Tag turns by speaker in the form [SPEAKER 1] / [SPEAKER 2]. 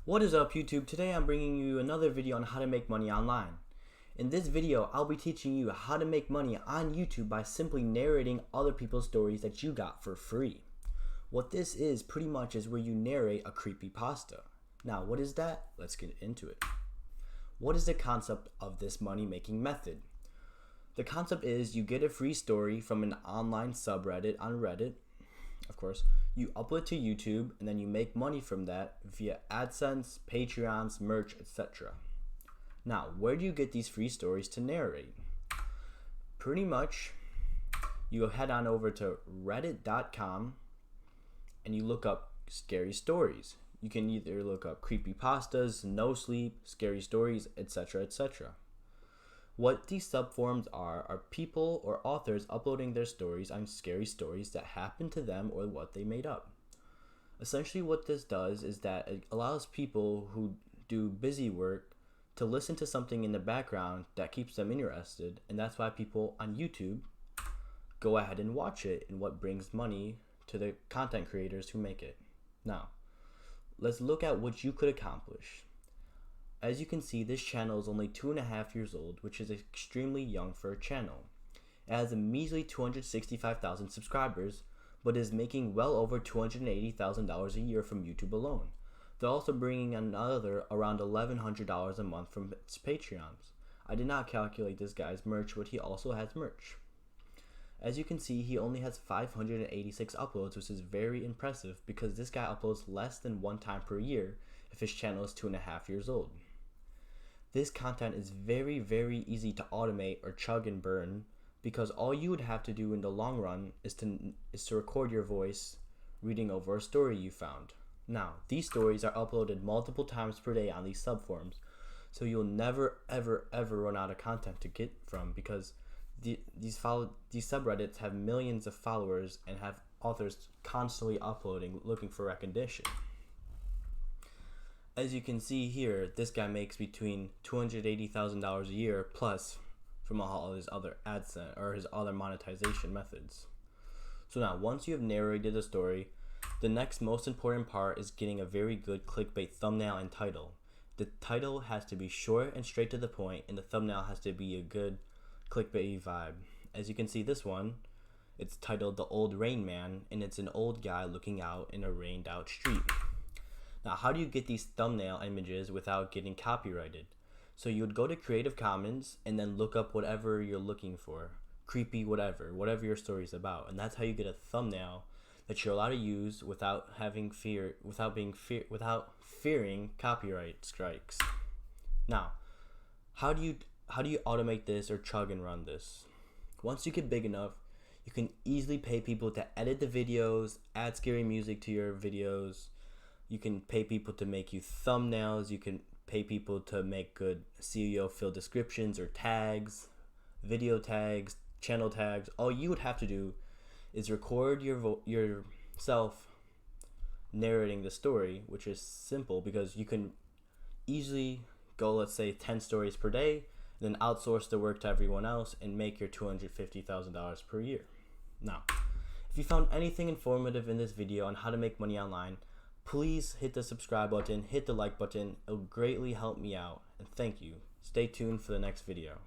[SPEAKER 1] What is up, YouTube? Today I'm bringing you another video on how to make money online. In this video, I'll be teaching you how to make money on YouTube by simply narrating other people's stories that you got for free. What this is pretty much is where you narrate a creepypasta. Now, what is that? Let's get into it. What is the concept of this money-making method? The concept is you get a free story from an online subreddit on Reddit. Of course, you upload to YouTube and then you make money from that via AdSense, Patreons, merch, etc. Now, where do you get these free stories to narrate? Pretty much, you head on over to reddit.com and you look up scary stories. You can either look up creepypastas, no sleep, scary stories, etc., etc. What these subforums are people or authors uploading their stories on scary stories that happened to them or what they made up. Essentially what this does is that it allows people who do busy work to listen to something in the background that keeps them interested, and that's why people on YouTube go ahead and watch it, and what brings money to the content creators who make it. Now, let's look at what you could accomplish. As you can see, this channel is only 2.5 years old, which is extremely young for a channel. It has a measly 265,000 subscribers, but is making well over $280,000 a year from YouTube alone. They're also bringing another around $1,100 a month from its Patreons. I did not calculate this guy's merch, but he also has merch. As you can see, he only has 586 uploads, which is very impressive because this guy uploads less than one time per year if his channel is 2.5 years old. This content is very, very easy to automate or chug and burn because all you would have to do in the long run is to record your voice reading over a story you found. Now, these stories are uploaded multiple times per day on these subforums, so you'll never ever run out of content to get from because these subreddits have millions of followers and have authors constantly uploading looking for recognition. As you can see here, this guy makes between $280,000 a year plus from all his other AdSense or his other monetization methods. So now, once you have narrated the story, the next most important part is getting a very good clickbait thumbnail and title. The title has to be short and straight to the point, and the thumbnail has to be a good clickbait vibe. As you can see, this one, it's titled The Old Rain Man, and it's an old guy looking out in a rained out street. Now, how do you get these thumbnail images without getting copyrighted? So you would go to Creative Commons and then look up whatever you're looking for, creepy whatever your story is about, and that's how you get a thumbnail that you're allowed to use without fearing copyright strikes. Now, how do you automate this or chug and run this? Once you get big enough, you can easily pay people to edit the videos, add scary music to your videos. You can pay people to make you thumbnails. You can pay people to make good SEO-filled descriptions or tags, video tags, channel tags. All you would have to do is record yourself narrating the story, which is simple because you can easily go, let's say, 10 stories per day, then outsource the work to everyone else and make your $250,000 per year. Now, if you found anything informative in this video on how to make money online, please hit the subscribe button, hit the like button. It'll greatly help me out, and thank you. Stay tuned for the next video.